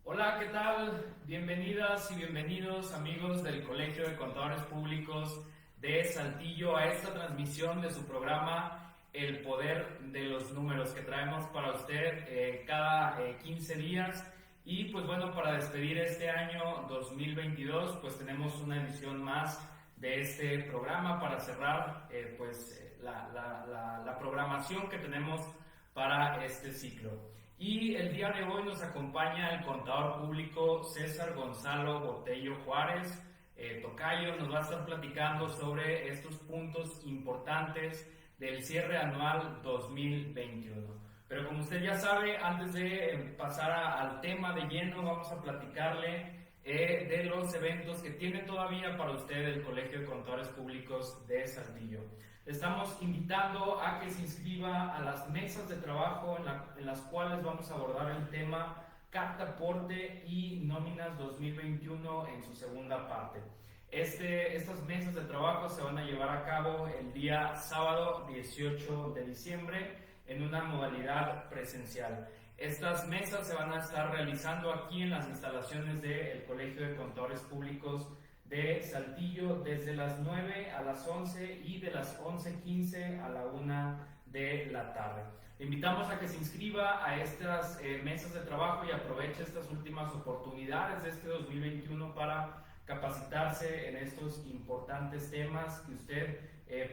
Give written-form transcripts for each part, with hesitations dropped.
Hola, ¿qué tal? Bienvenidas y bienvenidos amigos del Colegio de Contadores Públicos de Saltillo a esta transmisión de su programa El Poder de los Números que traemos para usted cada 15 días. Y pues bueno, para despedir este año 2022 pues tenemos una edición más de este programa para cerrar la programación que tenemos para este ciclo. Y el día de hoy nos acompaña el contador público César Gonzalo Botello Juárez. Tocayo nos va a estar platicando sobre estos puntos importantes del cierre anual 2021. Pero como usted ya sabe, antes de pasar al tema de lleno, vamos a platicarle de los eventos que tiene todavía para usted el Colegio de Contadores Públicos de Saltillo. Le estamos invitando a que se inscriba a las mesas de trabajo en las cuales vamos a abordar el tema Carta Aporte y Nóminas 2021 en su segunda parte. Estas mesas de trabajo se van a llevar a cabo el día sábado 18 de diciembre en una modalidad presencial. Estas mesas se van a estar realizando aquí en las instalaciones del Colegio de Contadores Públicos de Saltillo desde las 9 a las 11 y de las 11:15 a la 1 de la tarde. Le invitamos a que se inscriba a estas mesas de trabajo y aproveche estas últimas oportunidades de este 2021 para capacitarse en estos importantes temas, que usted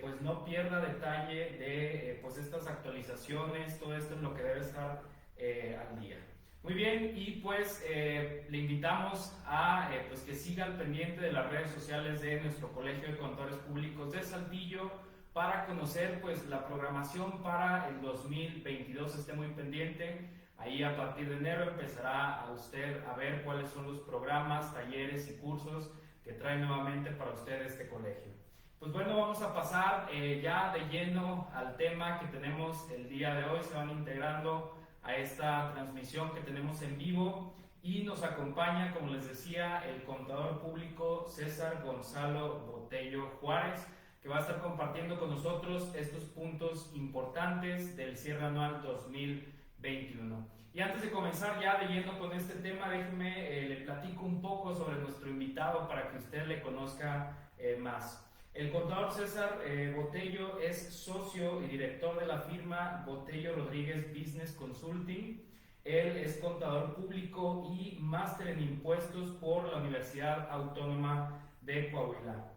pues no pierda detalle de pues estas actualizaciones, todo esto es lo que debe estar al día. Muy bien, y pues le invitamos a pues que siga al pendiente de las redes sociales de nuestro Colegio de Contadores Públicos de Saltillo para conocer pues la programación para el 2022. Esté muy pendiente. Ahí a partir de enero empezará a usted a ver cuáles son los programas, talleres y cursos que trae nuevamente para usted este colegio. Pues bueno, vamos a pasar ya de lleno al tema que tenemos el día de hoy. Se van integrando a esta transmisión que tenemos en vivo y nos acompaña, como les decía, el contador público César Gonzalo Botello Juárez, que va a estar compartiendo con nosotros estos puntos importantes del cierre anual 2021. Y antes de comenzar ya de lleno con este tema, déjeme le platico un poco sobre nuestro invitado para que usted le conozca más. El contador César Botello es socio y director de la firma Botello Rodríguez Business Consulting. Él es contador público y máster en impuestos por la Universidad Autónoma de Coahuila.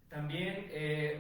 También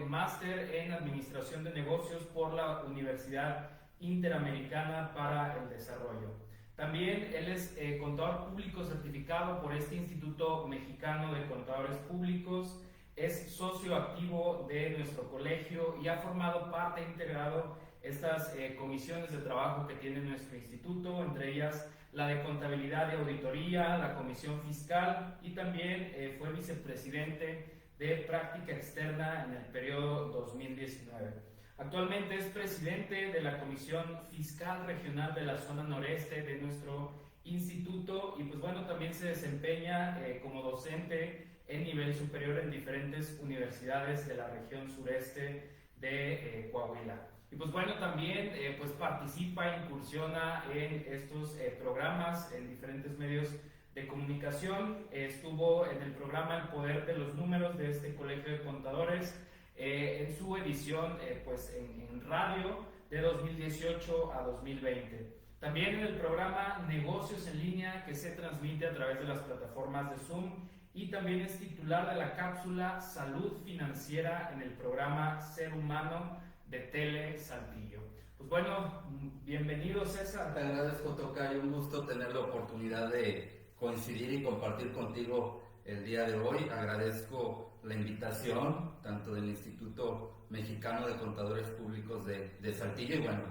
máster en administración de negocios por la Universidad Interamericana para el Desarrollo. También él es contador público certificado por este Instituto Mexicano de Contadores Públicos. Es socio activo de nuestro colegio y ha formado parte integrado estas comisiones de trabajo que tiene nuestro instituto, entre ellas la de contabilidad y auditoría, la comisión fiscal, y también fue vicepresidente de práctica externa en el periodo 2019. Actualmente es presidente de la Comisión Fiscal Regional de la Zona Noreste de nuestro instituto y pues bueno, también se desempeña como docente en nivel superior en diferentes universidades de la región sureste de Coahuila. Y pues bueno, también pues participa, incursiona en estos programas en diferentes medios de comunicación. Estuvo en el programa El Poder de los Números de este Colegio de Contadores en su edición pues en radio de 2018 a 2020. También en el programa Negocios en Línea, que se transmite a través de las plataformas de Zoom, y también es titular de la cápsula Salud Financiera en el programa Ser Humano de Tele Saltillo. Pues bueno, bienvenido César. Te agradezco, Tocayo, un gusto tener la oportunidad de coincidir y compartir contigo el día de hoy. Agradezco la invitación tanto del Instituto Mexicano de Contadores Públicos de Saltillo y bueno,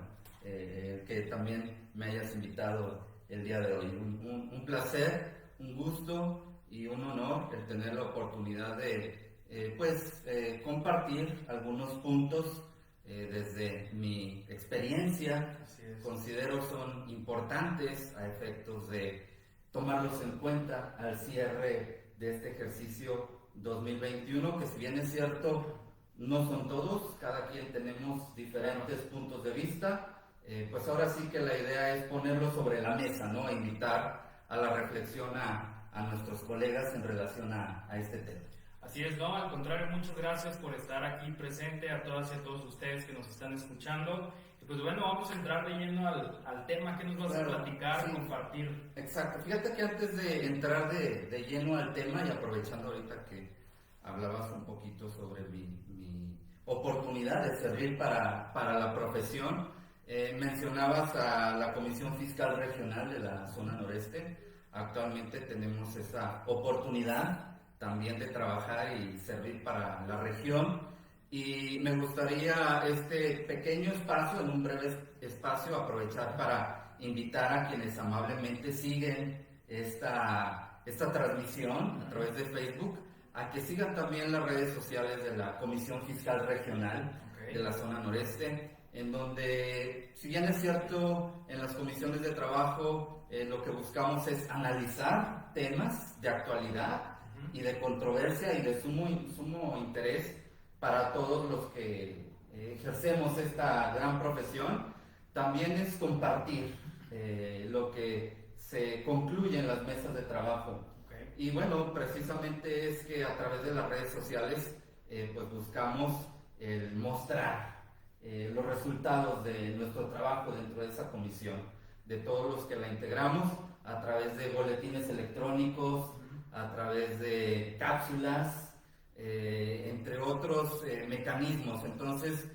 que también me hayas invitado el día de hoy. Un placer, un gusto y un honor el tener la oportunidad de compartir algunos puntos desde mi experiencia. Considero son importantes a efectos de tomarlos en cuenta al cierre de este ejercicio 2021, que si bien es cierto, no son todos, cada quien tenemos diferentes puntos de vista, pues ahora sí que la idea es ponerlo sobre la mesa, ¿no? E invitar a la reflexión a nuestros colegas en relación a este tema. Así es, no, al contrario, muchas gracias por estar aquí presente, a todas y a todos ustedes que nos están escuchando. Y pues bueno, vamos a entrar de lleno al tema que nos vas a platicar, sí, compartir. Exacto, fíjate que antes de entrar de lleno al tema y aprovechando ahorita que hablabas un poquito sobre mi oportunidad de servir para la profesión, mencionabas a la Comisión Fiscal Regional de la Zona Noreste. Actualmente tenemos esa oportunidad también de trabajar y servir para la región, y me gustaría este pequeño espacio, en un breve espacio, aprovechar para invitar a quienes amablemente siguen esta transmisión a través de Facebook, a que sigan también las redes sociales de la Comisión Fiscal Regional de la Zona Noreste, en donde, si bien es cierto, en las comisiones de trabajo lo que buscamos es analizar temas de actualidad y de controversia y de sumo interés para todos los que ejercemos esta gran profesión, también es compartir lo que se concluye en las mesas de trabajo. Y bueno, precisamente es que a través de las redes sociales pues buscamos mostrar los resultados de nuestro trabajo dentro de esa comisión, de todos los que la integramos, a través de boletines electrónicos, a través de cápsulas, entre otros mecanismos. Entonces,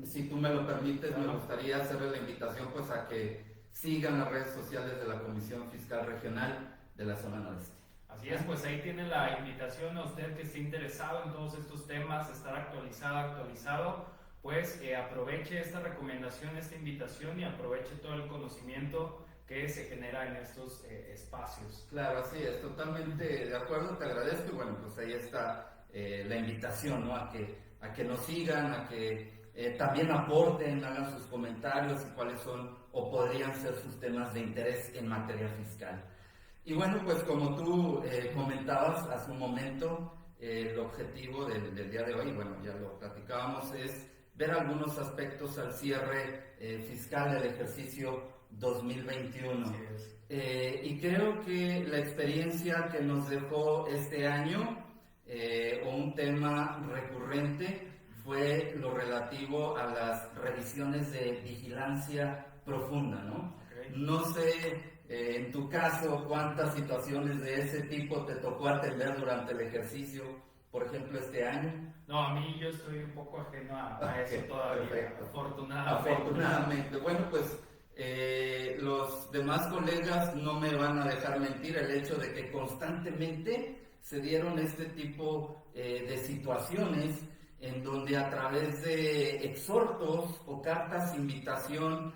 si tú me lo permites, me gustaría hacerle la invitación pues a que sigan las redes sociales de la Comisión Fiscal Regional de la Zona Noreste. Así es, pues ahí tiene la invitación a usted que esté interesado en todos estos temas, estar actualizado, pues aproveche esta recomendación, esta invitación, y aproveche todo el conocimiento que se genera en estos espacios. Claro, así es, totalmente de acuerdo, te agradezco, y bueno, pues ahí está la invitación, ¿no? A que nos sigan, a que también aporten, hagan sus comentarios y cuáles son o podrían ser sus temas de interés en materia fiscal. Y bueno, pues como tú comentabas hace un momento, el objetivo del día de hoy, bueno, ya lo platicábamos, es ver algunos aspectos al cierre fiscal del ejercicio 2021. Y creo que la experiencia que nos dejó este año, o un tema recurrente, fue lo relativo a las revisiones de vigilancia profunda, ¿no? No sé, en tu caso, cuántas situaciones de ese tipo te tocó atender durante el ejercicio, por ejemplo, este año. No, a mí yo estoy un poco ajeno a eso todavía, perfecto. Afortunadamente. Bueno, pues los demás colegas no me van a dejar mentir el hecho de que constantemente se dieron este tipo de situaciones en donde a través de exhortos o cartas invitación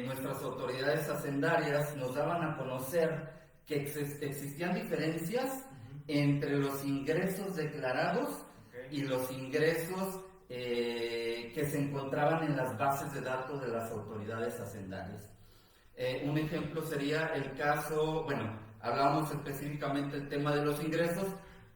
nuestras autoridades hacendarias nos daban a conocer que existían diferencias entre los ingresos declarados y los ingresos que se encontraban en las bases de datos de las autoridades hacendarias. Un ejemplo sería el caso, bueno, hablábamos específicamente del tema de los ingresos,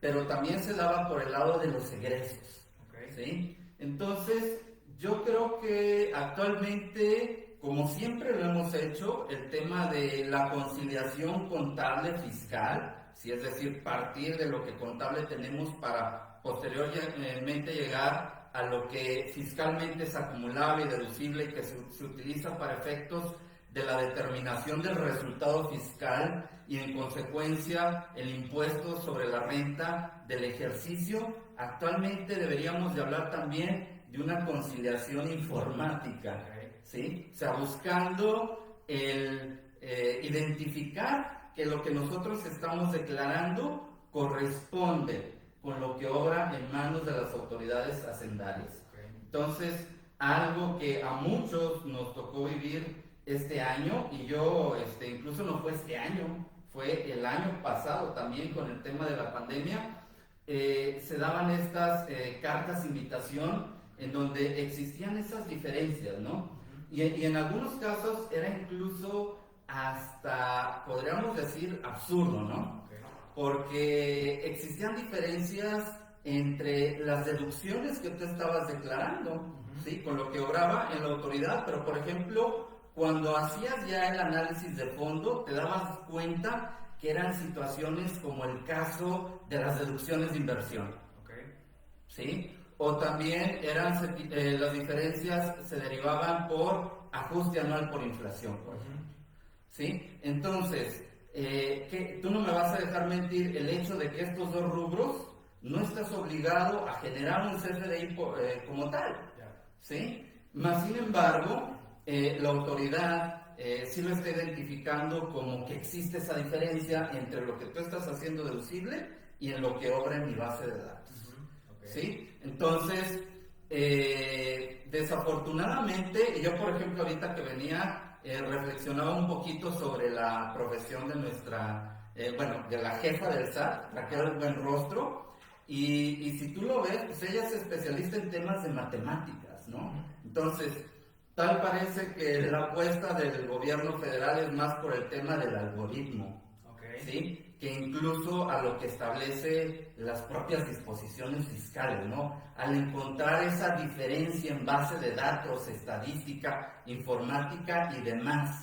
pero también se daba por el lado de los egresos, ¿sí? Entonces, yo creo que actualmente, como siempre lo hemos hecho, el tema de la conciliación contable fiscal, ¿sí? Es decir, partir de lo que contable tenemos para posteriormente llegar a lo que fiscalmente es acumulable y deducible y que se utiliza para efectos de la determinación del resultado fiscal y en consecuencia el impuesto sobre la renta del ejercicio. Actualmente deberíamos de hablar también de una conciliación informática, ¿sí? O sea, buscando el identificar que lo que nosotros estamos declarando corresponde con lo que obra en manos de las autoridades hacendarias. Entonces, algo que a muchos nos tocó vivir este año, y yo incluso no fue este año, fue el año pasado también con el tema de la pandemia, se daban estas cartas invitación en donde existían esas diferencias, ¿no? Y en algunos casos era incluso hasta, podríamos decir, absurdo, ¿no? Porque existían diferencias entre las deducciones que tú estabas declarando, ¿sí? Con lo que obraba en la autoridad, pero por ejemplo, cuando hacías ya el análisis de fondo, te dabas cuenta que eran situaciones como el caso de las deducciones de inversión. ¿Sí? O también las diferencias se derivaban por ajuste anual por inflación, por ejemplo. ¿Sí? Entonces, tú no me vas a dejar mentir el hecho de que estos dos rubros no estás obligado a generar un CFDI como tal. ¿Sí? Más sin embargo, la autoridad sí lo está identificando como que existe esa diferencia entre lo que tú estás haciendo deducible y en lo que obra en mi base de datos. ¿Sí? Entonces, desafortunadamente, yo por ejemplo ahorita que venía, reflexionaba un poquito sobre la profesión de nuestra, de la jefa del SAT, Raquel Buenrostro, y si tú lo ves, pues ella es especialista en temas de matemáticas, ¿no? Entonces, tal parece que la apuesta del gobierno federal es más por el tema del algoritmo, ¿sí? Que incluso a lo que establece las propias disposiciones fiscales, ¿no? Al encontrar esa diferencia en base de datos, estadística, informática y demás,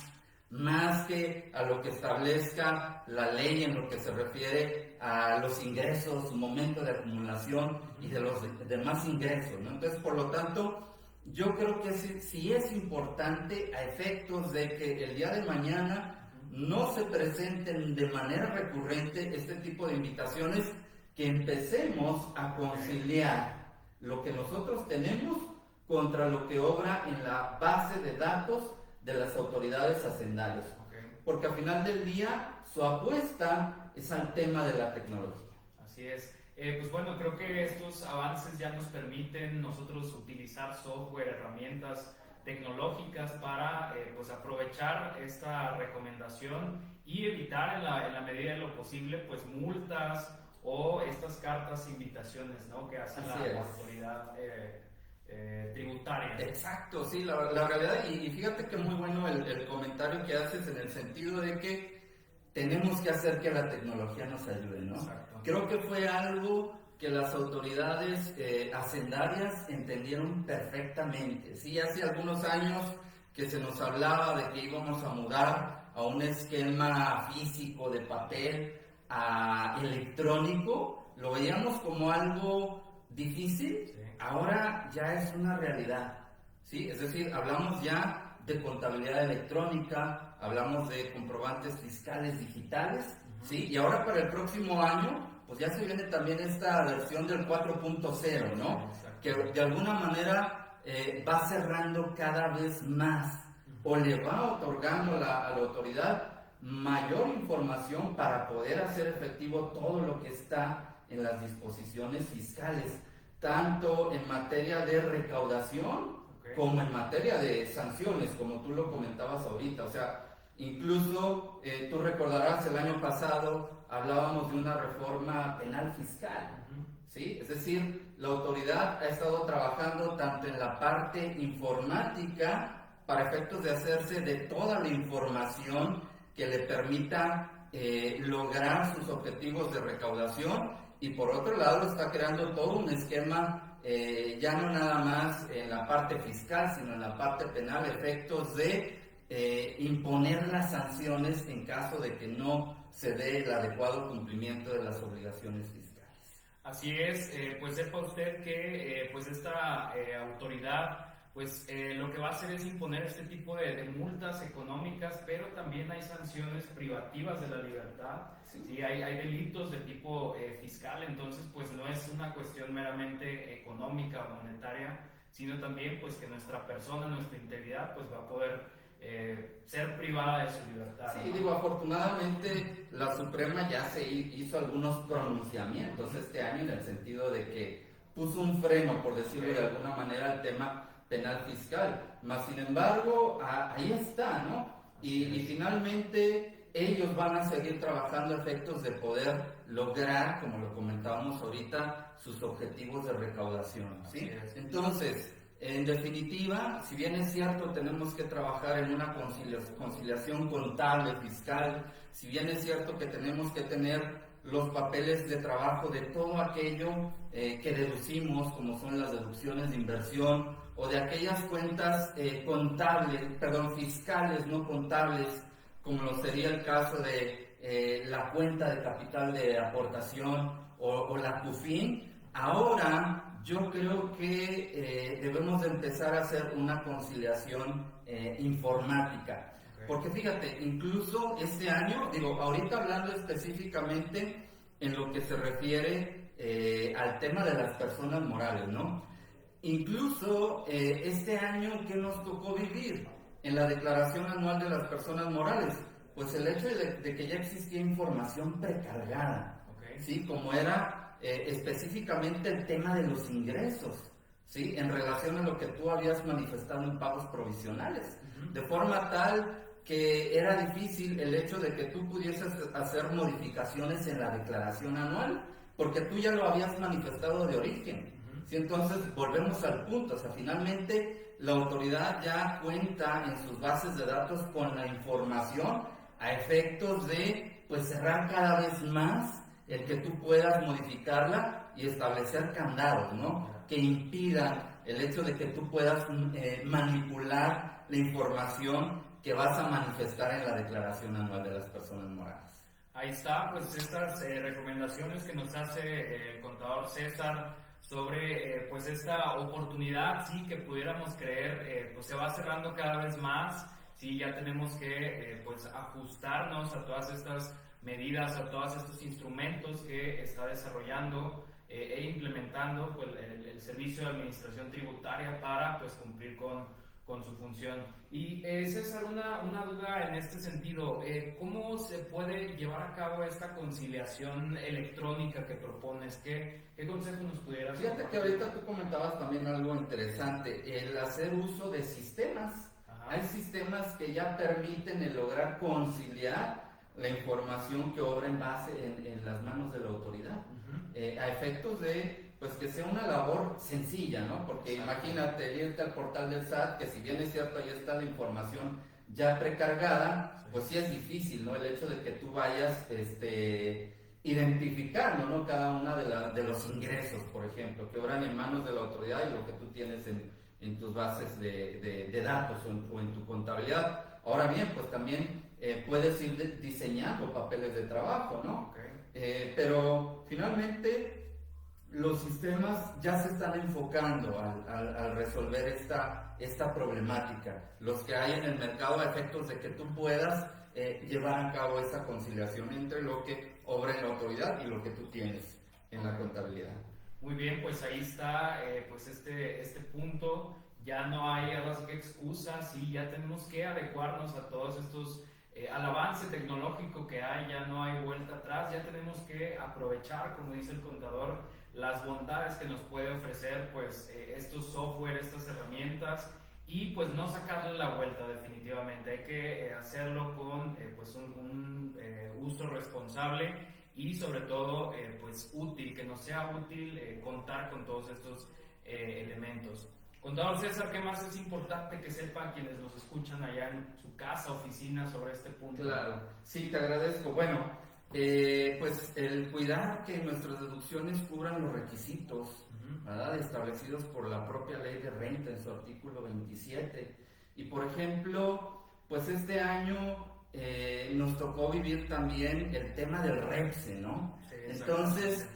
más que a lo que establezca la ley en lo que se refiere a los ingresos, su momento de acumulación y de los demás ingresos, ¿no? Entonces, por lo tanto, yo creo que sí es importante a efectos de que el día de mañana no se presenten de manera recurrente este tipo de invitaciones, que empecemos a conciliar lo que nosotros tenemos contra lo que obra en la base de datos de las autoridades hacendarias. Porque al final del día su apuesta es al tema de la tecnología. Así es. Pues bueno, creo que estos avances ya nos permiten nosotros utilizar software, herramientas tecnológicas para pues aprovechar esta recomendación y evitar en la medida de lo posible pues multas o estas cartas invitaciones, ¿no?, que hace la autoridad tributaria. Exacto, sí, la realidad, y fíjate que muy bueno el comentario que haces en el sentido de que tenemos que hacer que la tecnología nos ayude, ¿no? Exacto. Creo que fue algo que las autoridades hacendarias entendieron perfectamente. Sí, hace algunos años que se nos hablaba de que íbamos a mudar a un esquema físico de papel a electrónico, lo veíamos como algo difícil, sí. Ahora ya es una realidad, ¿sí? Es decir, hablamos ya de contabilidad electrónica, hablamos de comprobantes fiscales digitales, ¿sí? Y ahora para el próximo año pues ya se viene también esta versión del 4.0, ¿no? Que de alguna manera va cerrando cada vez más o le va otorgando a la autoridad mayor información para poder hacer efectivo todo lo que está en las disposiciones fiscales, tanto en materia de recaudación como en materia de sanciones, como tú lo comentabas ahorita. O sea, incluso tú recordarás el año pasado hablábamos de una reforma penal fiscal, ¿sí? Es decir, la autoridad ha estado trabajando tanto en la parte informática para efectos de hacerse de toda la información que le permita lograr sus objetivos de recaudación, y por otro lado está creando todo un esquema ya no nada más en la parte fiscal, sino en la parte penal, efectos de imponer las sanciones en caso de que no se dé el adecuado cumplimiento de las obligaciones fiscales. Así es, pues sepa usted que pues esta autoridad pues lo que va a hacer es imponer este tipo de multas económicas, pero también hay sanciones privativas de la libertad. Sí, hay delitos de tipo fiscal, entonces pues no es una cuestión meramente económica o monetaria, sino también pues que nuestra persona, nuestra integridad pues va a poder ser privada de su libertad. Sí, ¿no? Digo, afortunadamente la Suprema ya se hizo algunos pronunciamientos este año en el sentido de que puso un freno, por decirlo de alguna manera, al tema penal fiscal. Mas, sin embargo, ahí está, ¿no? Y finalmente ellos van a seguir trabajando a efectos de poder lograr, como lo comentábamos ahorita, sus objetivos de recaudación, ¿sí? Entonces, en definitiva, si bien es cierto, tenemos que trabajar en una conciliación contable, fiscal, si bien es cierto que tenemos que tener los papeles de trabajo de todo aquello que deducimos, como son las deducciones de inversión, o de aquellas cuentas fiscales, no contables, como lo sería el caso de la cuenta de capital de aportación o la CUFIN. Ahora yo creo que debemos de empezar a hacer una conciliación informática. Porque fíjate, incluso este año, digo, ahorita hablando específicamente en lo que se refiere al tema de las personas morales, ¿no? Incluso este año, ¿qué nos tocó vivir en la Declaración Anual de las Personas Morales? Pues el hecho de que ya existía información precargada, ¿sí? Como era específicamente el tema de los ingresos, ¿sí? En relación a lo que tú habías manifestado en pagos provisionales, de forma tal que era difícil el hecho de que tú pudieses hacer modificaciones en la declaración anual, porque tú ya lo habías manifestado de origen. ¿Sí? Entonces, volvemos al punto, o sea, finalmente la autoridad ya cuenta en sus bases de datos con la información a efectos de, pues, cerrar cada vez más el que tú puedas modificarla y establecer candados, ¿no? Que impidan el hecho de que tú puedas manipular la información que vas a manifestar en la Declaración Anual de las Personas Morales. Ahí está, pues estas recomendaciones que nos hace el contador César sobre pues esta oportunidad, sí, que pudiéramos creer, pues se va cerrando cada vez más, sí, ya tenemos que pues ajustarnos a todas estas medidas, a todos estos instrumentos que está desarrollando e implementando pues, el Servicio de Administración Tributaria para pues cumplir con su función. Y César, una duda en este sentido, ¿cómo se puede llevar a cabo esta conciliación electrónica que propones? ¿Qué consejo nos pudieras dar? Fíjate que ahorita tú comentabas también algo interesante, el hacer uso de sistemas. Ajá. Hay sistemas que ya permiten el lograr conciliar la información que obra en base en las manos de la autoridad, a efectos de pues que sea una labor sencilla, ¿no? Porque imagínate irte al portal del SAT, que si bien es cierto, ahí está la información ya precargada, pues sí es difícil, ¿no? El hecho de que tú vayas identificando, ¿no? Cada una de los ingresos, por ejemplo, que obran en manos de la autoridad y lo que tú tienes en tus bases de datos o en tu contabilidad. Ahora bien, pues también puedes ir diseñando papeles de trabajo, ¿no? Pero finalmente los sistemas ya se están enfocando al resolver esta problemática, los que hay en el mercado a efectos de que tú puedas llevar a cabo esa conciliación entre lo que obra en la autoridad y lo que tú tienes en la contabilidad. Muy bien, pues ahí está pues este punto, ya no hay ahora sí que excusas y ya tenemos que adecuarnos a todos estos al avance tecnológico que hay, ya no hay vuelta atrás, ya tenemos que aprovechar, como dice el contador, las bondades que nos puede ofrecer pues estos software, estas herramientas y pues no sacarle la vuelta definitivamente, hay que hacerlo con pues un uso responsable y sobre todo pues útil, que nos sea útil contar con todos estos elementos. Contador César, ¿qué más es importante que sepan quienes nos escuchan allá en su casa, oficina, sobre este punto? Claro, sí, te agradezco. Bueno, pues el cuidar que nuestras deducciones cubran los requisitos, ¿verdad?, establecidos por la propia ley de renta en su artículo 27. Y por ejemplo, pues este año nos tocó vivir también el tema del REPSE, ¿no? Sí, entonces,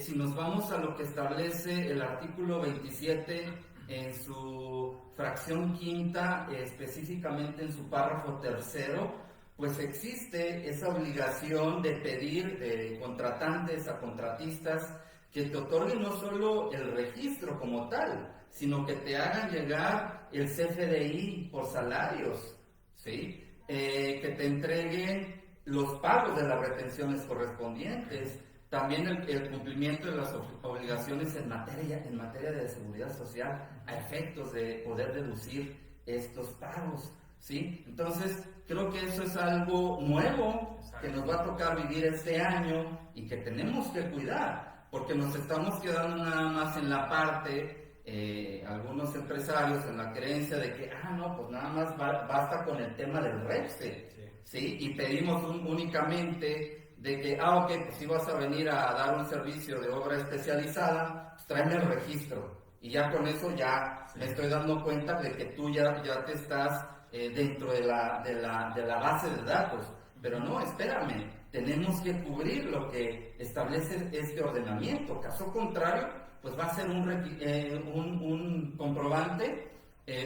si nos vamos a lo que establece el artículo 27 en su fracción quinta, específicamente en su párrafo tercero, pues existe esa obligación de pedir de contratantes a contratistas que te otorguen no solo el registro como tal, sino que te hagan llegar el CFDI por salarios, ¿sí? Que te entreguen los pagos de las retenciones correspondientes, también el cumplimiento de las obligaciones en materia de seguridad social a efectos de poder deducir estos pagos, ¿sí? Entonces, creo que eso es algo nuevo que nos va a tocar vivir este año y que tenemos que cuidar, porque nos estamos quedando nada más en la parte, algunos empresarios en la creencia de que, no, pues nada más basta con el tema del REPSE, ¿sí? Y pedimos únicamente de que, ok, pues si vas a venir a dar un servicio de obra especializada, pues tráeme el registro. Y ya con eso ya me estoy dando cuenta de que tú ya te estás dentro de la base de datos. Pero no, espérame, tenemos que cubrir lo que establece este ordenamiento. Caso contrario, pues va a ser un comprobante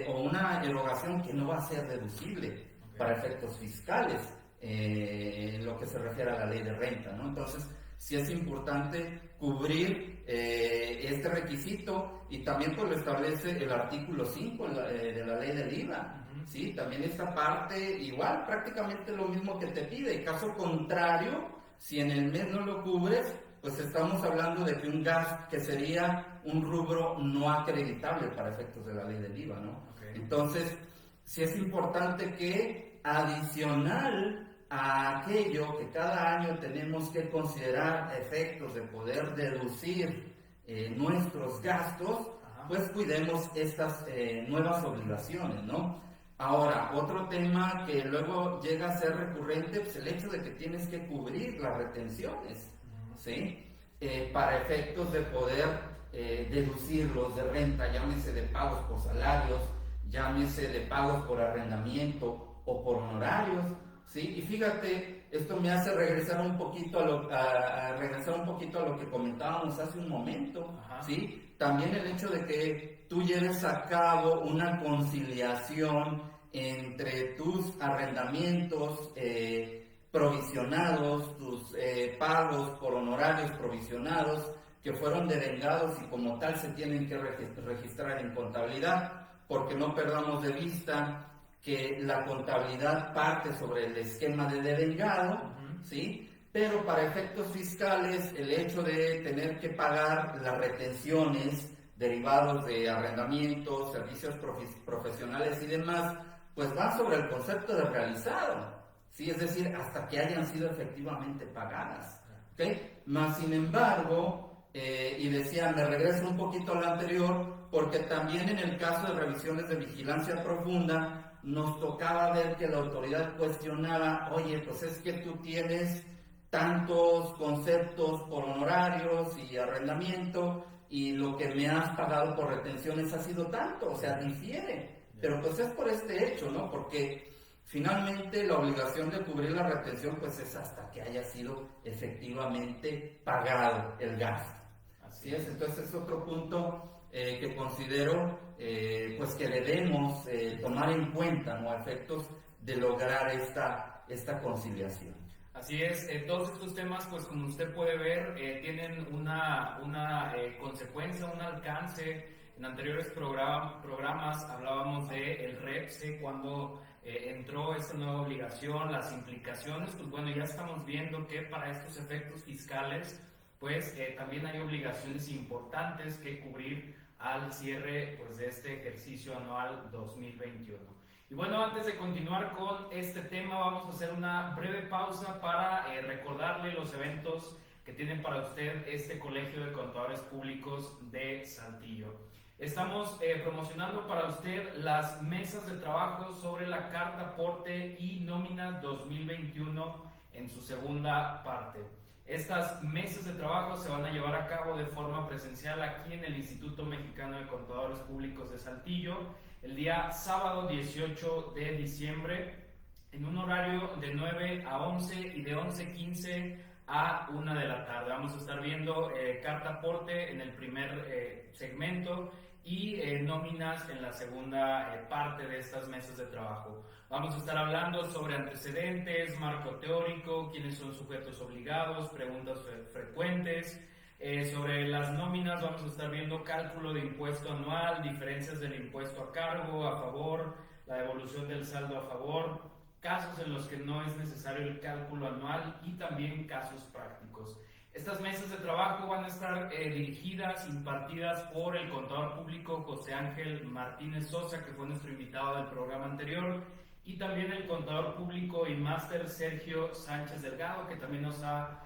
o una erogación que no va a ser deducible para efectos fiscales en lo que se refiere a la ley de renta, ¿no? Entonces, sí es importante cubrir este requisito, y también pues lo establece el artículo 5 de la ley del IVA. ¿Sí? También esta parte igual, prácticamente lo mismo que te pide. Caso contrario, si en el mes no lo cubres, pues estamos hablando de que un gasto que sería un rubro no acreditable para efectos de la ley del IVA, ¿no? Entonces, sí es importante que adicional a aquello que cada año tenemos que considerar efectos de poder deducir nuestros gastos, pues cuidemos estas nuevas obligaciones, ¿no? Ahora, otro tema que luego llega a ser recurrente, pues el hecho de que tienes que cubrir las retenciones, ¿sí? Para efectos de poder deducirlos de renta, llámese de pagos por salarios, llámese de pagos por arrendamiento o por honorarios, ¿sí? Y fíjate, esto me hace regresar un poquito a lo que comentábamos hace un momento, ¿sí? También el hecho de que tú lleves a cabo una conciliación entre tus arrendamientos provisionados, tus pagos por honorarios provisionados que fueron devengados y como tal se tienen que registrar en contabilidad, porque no perdamos de vista que la contabilidad parte sobre el esquema de devengado, ¿sí? Pero para efectos fiscales, el hecho de tener que pagar las retenciones derivados de arrendamientos, servicios profesionales y demás, pues van sobre el concepto de realizado, ¿sí? Es decir, hasta que hayan sido efectivamente pagadas, ¿okay? Más sin embargo, y decía, me regreso un poquito a lo anterior, porque también en el caso de revisiones de vigilancia profunda, nos tocaba ver que la autoridad cuestionaba, oye, pues es que tú tienes tantos conceptos por honorarios y arrendamiento y lo que me has pagado por retenciones ha sido tanto, o sea, difiere. Pero pues es por este hecho, ¿no? Porque finalmente la obligación de cubrir la retención pues es hasta que haya sido efectivamente pagado el gasto. Así es, entonces es otro punto que considero pues que debemos tomar en cuenta, ¿no? A efectos de lograr esta conciliación. Así es, todos estos temas, pues como usted puede ver, tienen una consecuencia, un alcance. En anteriores programas hablábamos de el REPSE, cuando entró esta nueva obligación, las implicaciones, pues bueno, ya estamos viendo que para estos efectos fiscales, pues también hay obligaciones importantes que cubrir al cierre pues, de este ejercicio anual 2021. Y bueno, antes de continuar con este tema, vamos a hacer una breve pausa para recordarle los eventos que tienen para usted este Colegio de Contadores Públicos de Saltillo. Estamos promocionando para usted las mesas de trabajo sobre la carta aporte y nómina 2021 en su segunda parte. Estas mesas de trabajo se van a llevar a cabo de forma presencial aquí en el Instituto Mexicano de Contadores Públicos de Saltillo, el día sábado 18 de diciembre, en un horario de 9 a 11 y de 11:15 a 1 de la tarde. Vamos a estar viendo carta aporte en el primer segmento y nóminas en la segunda parte de estas mesas de trabajo. Vamos a estar hablando sobre antecedentes, marco teórico, quiénes son sujetos obligados, preguntas frecuentes. Sobre las nóminas vamos a estar viendo cálculo de impuesto anual, diferencias del impuesto a cargo, a favor, la devolución del saldo a favor, casos en los que no es necesario el cálculo anual y también casos prácticos. Estas mesas de trabajo van a estar dirigidas, impartidas por el contador público José Ángel Martínez Sosa, que fue nuestro invitado del programa anterior, y también el contador público y máster Sergio Sánchez Delgado, que también nos ha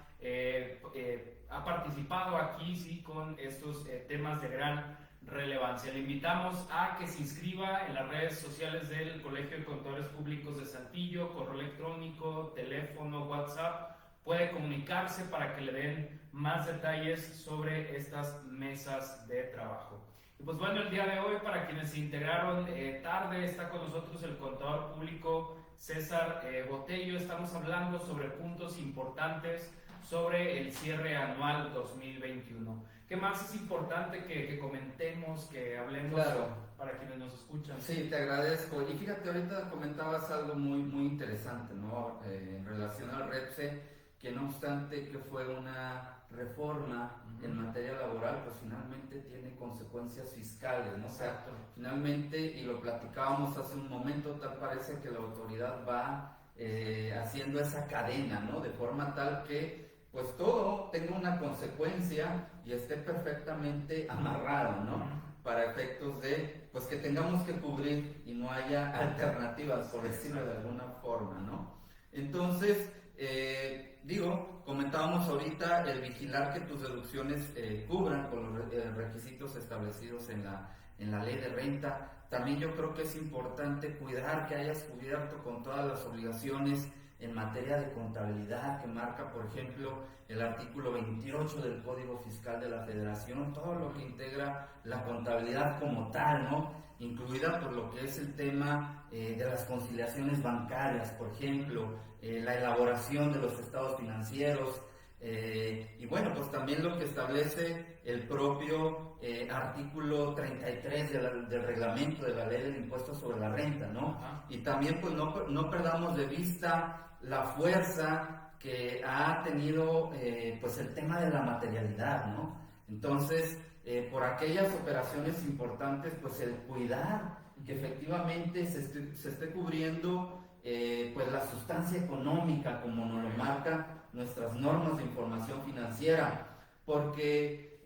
participado aquí sí, con estos temas de gran relevancia. Le invitamos a que se inscriba en las redes sociales del Colegio de Contadores Públicos de Saltillo, correo electrónico, teléfono, WhatsApp. Puede comunicarse para que le den más detalles sobre estas mesas de trabajo. Y pues bueno, el día de hoy, para quienes se integraron tarde, está con nosotros el contador público César Botello. Estamos hablando sobre puntos importantes sobre el cierre anual 2021. ¿Qué más es importante que comentemos, que hablemos para quienes nos escuchan? Sí, te agradezco. Y fíjate, ahorita comentabas algo muy interesante, ¿no? En relación al REPSE, que no obstante que fue una reforma en materia laboral, pues finalmente tiene consecuencias fiscales, ¿no? O sea, finalmente, y lo platicábamos hace un momento, tal parece que la autoridad va haciendo esa cadena, ¿no? De forma tal que pues todo tenga una consecuencia y esté perfectamente amarrado, ¿no? Para efectos de, pues que tengamos que cubrir y no haya alternativas, por decirlo de alguna forma, ¿no? Entonces, comentábamos ahorita el vigilar que tus deducciones cubran con los requisitos establecidos en la ley de renta. También yo creo que es importante cuidar que hayas cubierto con todas las obligaciones en materia de contabilidad que marca, por ejemplo, el artículo 28 del Código Fiscal de la Federación, todo lo que integra la contabilidad como tal, ¿no? Incluida por lo que es el tema de las conciliaciones bancarias, por ejemplo, la elaboración de los estados financieros, y bueno, pues también lo que establece el propio artículo 33 del reglamento de la ley del impuesto sobre la renta, ¿no? Y también pues no perdamos de vista la fuerza que ha tenido pues el tema de la materialidad, ¿no? Entonces, por aquellas operaciones importantes, pues el cuidar que efectivamente se esté cubriendo pues la sustancia económica como nos lo marcan nuestras normas de información financiera, porque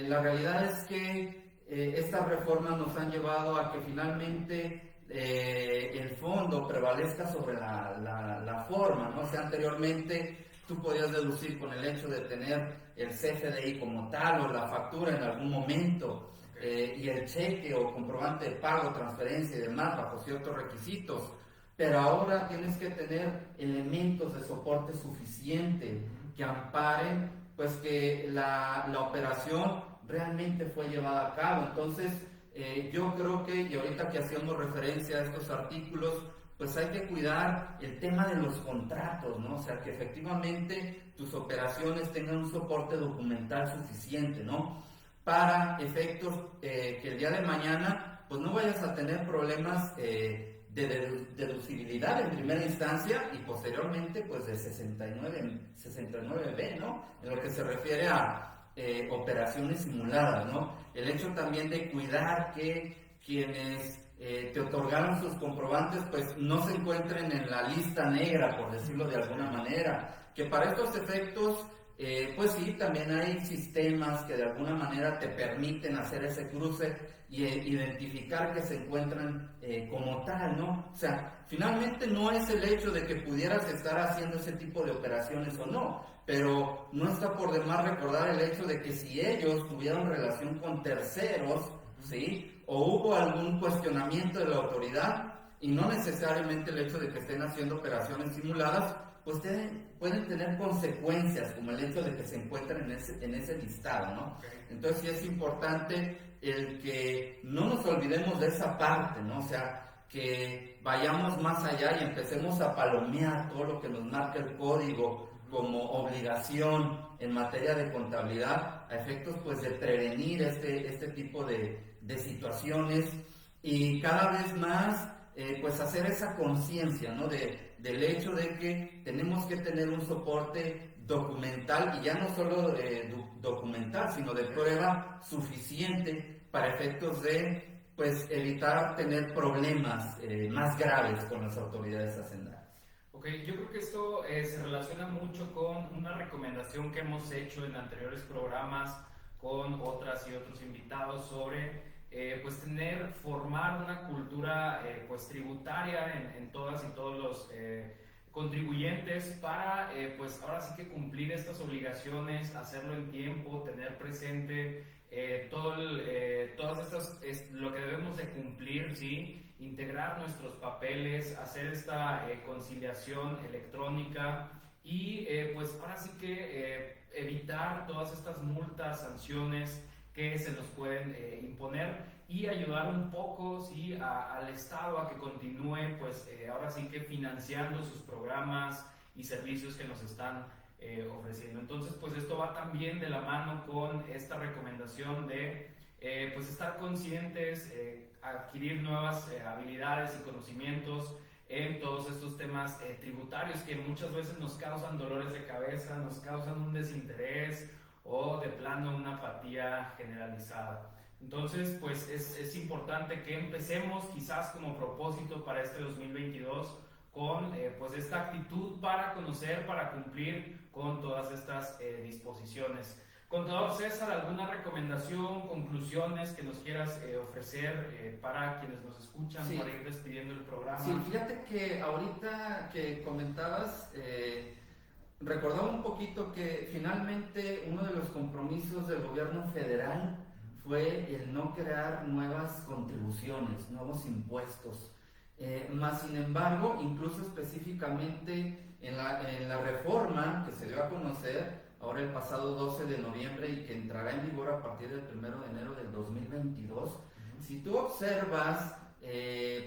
la realidad es que estas reformas nos han llevado a que finalmente el fondo prevalezca sobre la forma, ¿no? O sea, anteriormente tú podías deducir con el hecho de tener el CFDI como tal o la factura en algún momento y el cheque o comprobante de pago, transferencia y demás bajo ciertos requisitos, pero ahora tienes que tener elementos de soporte suficiente que amparen pues que la operación realmente fue llevada a cabo. Entonces yo creo que, y ahorita que hacíamos referencia a estos artículos, pues hay que cuidar el tema de los contratos, ¿no? O sea, que efectivamente tus operaciones tengan un soporte documental suficiente, ¿no? Para efectos que el día de mañana, pues no vayas a tener problemas de deducibilidad en primera instancia y posteriormente, pues de 69B, ¿no? En lo que se refiere a operaciones simuladas, ¿no? El hecho también de cuidar que quienes te otorgaron sus comprobantes pues no se encuentren en la lista negra, por decirlo de alguna manera, que para estos efectos pues sí, también hay sistemas que de alguna manera te permiten hacer ese cruce y identificar que se encuentran como tal, ¿no? O sea, finalmente no es el hecho de que pudieras estar haciendo ese tipo de operaciones o no, pero no está por demás recordar el hecho de que si ellos tuvieron relación con terceros, ¿sí? O hubo algún cuestionamiento de la autoridad, y no necesariamente el hecho de que estén haciendo operaciones simuladas, pues pueden tener consecuencias, como el hecho de que se encuentren en ese listado, ¿no? Entonces sí es importante el que no nos olvidemos de esa parte, ¿no? O sea, que vayamos más allá y empecemos a palomear todo lo que nos marca el código como obligación en materia de contabilidad, a efectos pues de prevenir este tipo de situaciones y cada vez más pues hacer esa conciencia, ¿no? Del hecho de que tenemos que tener un soporte documental, y ya no solo documental, sino de prueba suficiente para efectos de pues evitar tener problemas más graves con las autoridades hacendarias. Ok, yo creo que esto se relaciona mucho con una recomendación que hemos hecho en anteriores programas con otras y otros invitados sobre pues formar una cultura pues tributaria en todas y todos los contribuyentes para pues ahora sí que cumplir estas obligaciones, hacerlo en tiempo, tener presente todas estas, lo que debemos de cumplir, ¿sí? Integrar nuestros papeles, hacer esta conciliación electrónica y pues ahora sí que evitar todas estas multas, sanciones que se nos pueden imponer y ayudar un poco, ¿sí?, al Estado a que continúe, pues ahora sí que financiando sus programas y servicios que nos están ofreciendo. Entonces, pues esto va también de la mano con esta recomendación de pues estar conscientes, adquirir nuevas habilidades y conocimientos en todos estos temas tributarios que muchas veces nos causan dolores de cabeza, nos causan un desinterés o de plano una apatía generalizada. Entonces, pues es importante que empecemos quizás como propósito para este 2022 con pues esta actitud para conocer, para cumplir con todas estas disposiciones. Contador César, ¿alguna recomendación, conclusiones que nos quieras ofrecer para quienes nos escuchan, sí, para ir despidiendo el programa? Sí, fíjate que ahorita que comentabas, recordaba un poquito que finalmente uno de los compromisos del gobierno federal fue el no crear nuevas contribuciones, nuevos impuestos. Más sin embargo, incluso específicamente en la reforma que se dio a conocer ahora el pasado 12 de noviembre y que entrará en vigor a partir del 1 de enero del 2022, si tú observas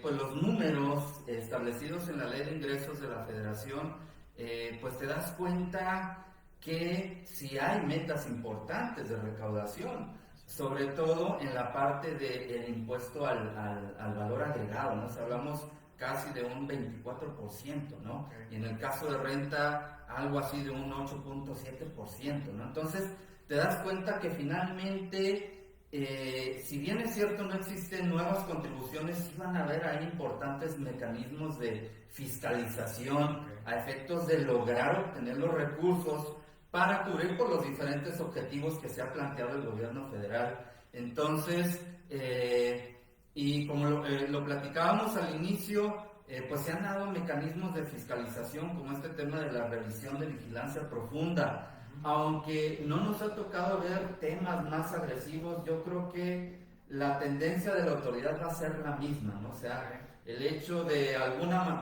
pues los números establecidos en la Ley de Ingresos de la Federación, pues te das cuenta que sí hay metas importantes de recaudación, sobre todo en la parte del impuesto al valor agregado, ¿no? O sea, hablamos casi de un 24%, ¿no? Okay. Y en el caso de renta, algo así de un 8.7%, ¿no? Entonces, te das cuenta que finalmente, si bien es cierto no existen nuevas contribuciones, sí van a haber ahí importantes mecanismos de fiscalización a efectos de lograr obtener los recursos para cubrir por los diferentes objetivos que se ha planteado el gobierno federal. Entonces, y como lo platicábamos al inicio, pues se han dado mecanismos de fiscalización como este tema de la revisión de vigilancia profunda. Aunque no nos ha tocado ver temas más agresivos, yo creo que la tendencia de la autoridad va a ser la misma, ¿no? O sea, el hecho de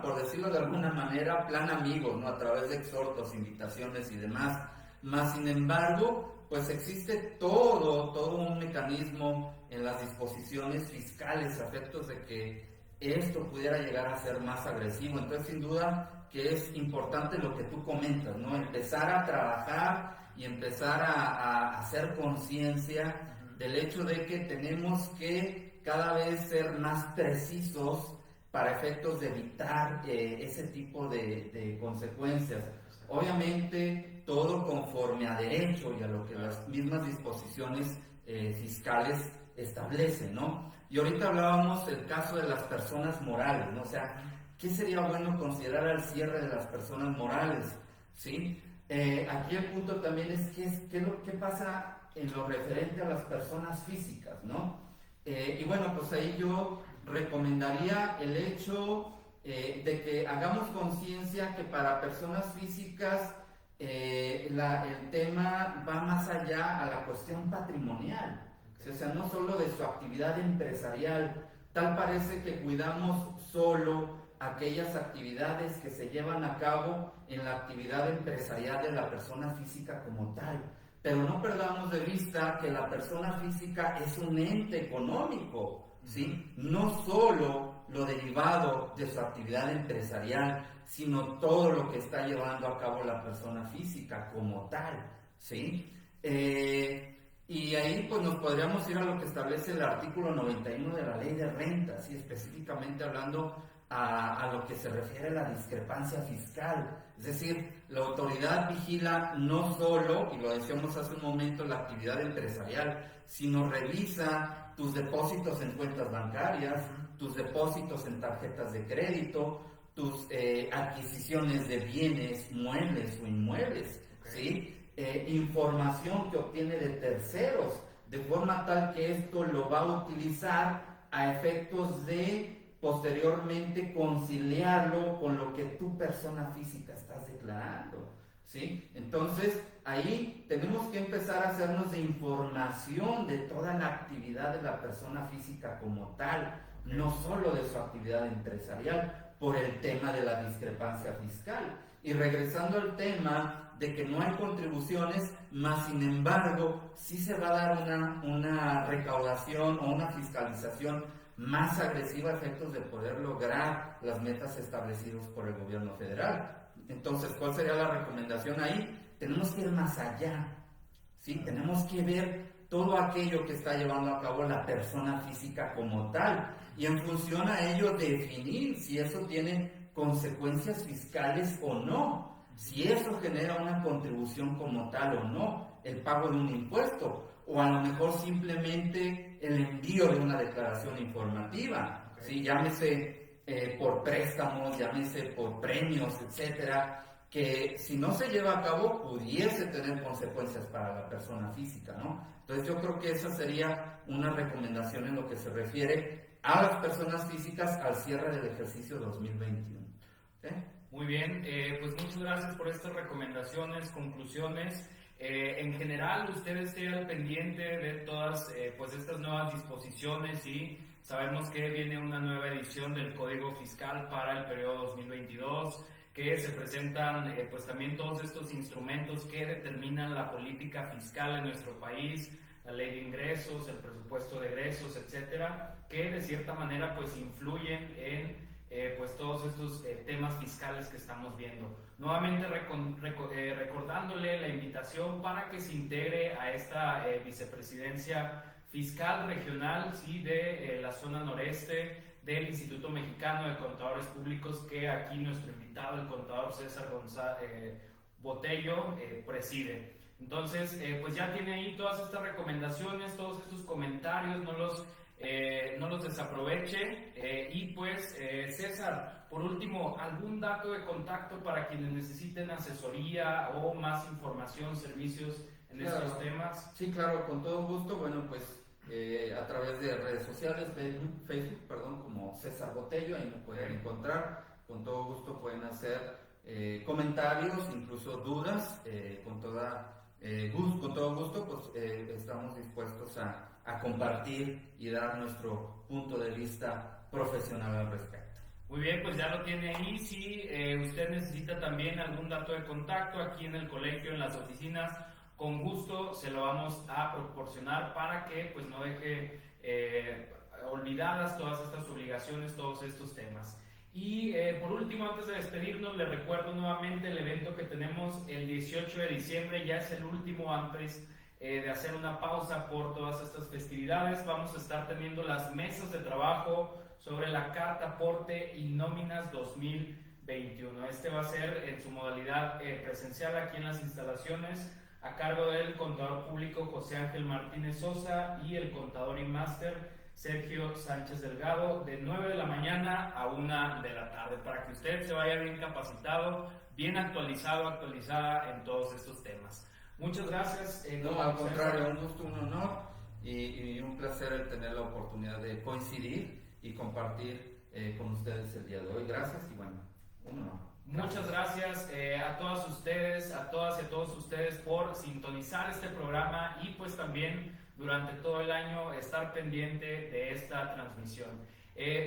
por decirlo de alguna manera, plan amigos, ¿no? A través de exhortos, invitaciones y demás. Más sin embargo, pues existe todo un mecanismo en las disposiciones fiscales a efectos de que esto pudiera llegar a ser más agresivo. Entonces, sin duda que es importante lo que tú comentas, ¿no? Empezar a trabajar y empezar a hacer conciencia del hecho de que tenemos que cada vez ser más precisos para efectos de evitar ese tipo de consecuencias. Obviamente, todo conforme a derecho y a lo que las mismas disposiciones fiscales establecen, ¿no? Y ahorita hablábamos del caso de las personas morales, ¿no? O sea, ¿qué sería bueno considerar al cierre de las personas morales? ¿Sí? Aquí el punto también es qué pasa en lo referente a las personas físicas, ¿no? Y bueno, pues ahí yo recomendaría el hecho de que hagamos conciencia que para personas físicas el tema va más allá a la cuestión patrimonial. O sea, no solo de su actividad empresarial. Tal parece que cuidamos solo aquellas actividades que se llevan a cabo en la actividad empresarial de la persona física como tal. Pero no perdamos de vista que la persona física es un ente económico, ¿sí? No solo lo derivado de su actividad empresarial, sino todo lo que está llevando a cabo la persona física como tal, ¿sí? Y ahí pues nos podríamos ir a lo que establece el artículo 91 de la Ley de Rentas, y específicamente hablando a lo que se refiere a la discrepancia fiscal. Es decir, la autoridad vigila no solo, y lo decíamos hace un momento, la actividad empresarial, sino revisa tus depósitos en cuentas bancarias, tus depósitos en tarjetas de crédito, tus adquisiciones de bienes muebles o inmuebles, ¿sí? Información que obtiene de terceros, de forma tal que esto lo va a utilizar a efectos de posteriormente conciliarlo con lo que tu persona física estás declarando, ¿sí? Entonces, ahí tenemos que empezar a hacernos de información de toda la actividad de la persona física como tal, no solo de su actividad empresarial, por el tema de la discrepancia fiscal. Y regresando al tema de que no hay contribuciones, más sin embargo sí se va a dar una recaudación o una fiscalización más agresiva a efectos de poder lograr las metas establecidas por el gobierno federal. Entonces, ¿cuál sería la recomendación ahí? Tenemos que ir más allá, ¿sí? Tenemos que ver todo aquello que está llevando a cabo la persona física como tal y en función a ello definir si eso tiene consecuencias fiscales o no, si eso genera una contribución como tal o no, el pago de un impuesto o a lo mejor simplemente el envío de una declaración informativa, ¿sí? Llámese por préstamos, llámese por premios, etcétera, que si no se lleva a cabo pudiese tener consecuencias para la persona física, ¿no? Entonces yo creo que esa sería una recomendación en lo que se refiere a las personas físicas al cierre del ejercicio 2021. ¿Okay? Muy bien, pues muchas gracias por estas recomendaciones, conclusiones. En general, usted esté al pendiente de todas pues estas nuevas disposiciones y sabemos que viene una nueva edición del Código Fiscal para el periodo 2022, que se presentan pues también todos estos instrumentos que determinan la política fiscal en nuestro país, la ley de ingresos, el presupuesto de egresos, etcétera, que de cierta manera pues influyen en pues todos estos temas fiscales que estamos viendo. Nuevamente recordándole la invitación para que se integre a esta vicepresidencia fiscal regional, ¿sí? De la zona noreste del Instituto Mexicano de Contadores Públicos, que aquí nuestro invitado, el contador César Botello, preside. Entonces, pues ya tiene ahí todas estas recomendaciones, todos estos comentarios, no los desaproveche. Y pues, César, por último, ¿algún dato de contacto para quienes necesiten asesoría o más información, servicios en estos temas? Sí, claro, con todo gusto. Bueno, pues a través de redes sociales, Facebook, como César Botello, ahí me pueden encontrar. Con todo gusto pueden hacer comentarios, incluso dudas, con todo gusto, pues estamos dispuestos a compartir y dar nuestro punto de vista profesional al respecto. Muy bien, pues ya lo tiene ahí. Si usted necesita también algún dato de contacto aquí en el colegio, en las oficinas, con gusto se lo vamos a proporcionar para que pues no deje olvidadas todas estas obligaciones, todos estos temas. Y por último, antes de despedirnos, le recuerdo nuevamente el evento que tenemos el 18 de diciembre, ya es el último antes de hacer una pausa por todas estas festividades. Vamos a estar teniendo las mesas de trabajo sobre la carta aporte y nóminas 2021. Este va a ser en su modalidad presencial aquí en las instalaciones, a cargo del contador público José Ángel Martínez Sosa y el contador y máster Sergio Sánchez Delgado, de 9 de la mañana a 1 de la tarde, para que usted se vaya bien capacitado, bien actualizada en todos estos temas. Muchas gracias. No, al contrario, un gusto, un honor y un placer el tener la oportunidad de coincidir y compartir con ustedes el día de hoy. Gracias y bueno, un honor. Muchas gracias a todas ustedes, a todas y a todos ustedes por sintonizar este programa y pues también durante todo el año estar pendiente de esta transmisión.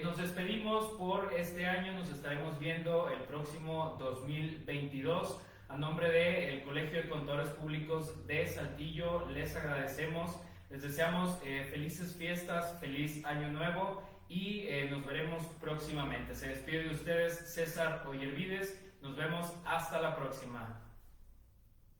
Nos despedimos por este año, nos estaremos viendo el próximo 2022. A nombre del Colegio de Contadores Públicos de Saltillo, les agradecemos, les deseamos felices fiestas, feliz año nuevo y nos veremos próximamente. Se despide de ustedes César Oyervides, nos vemos hasta la próxima.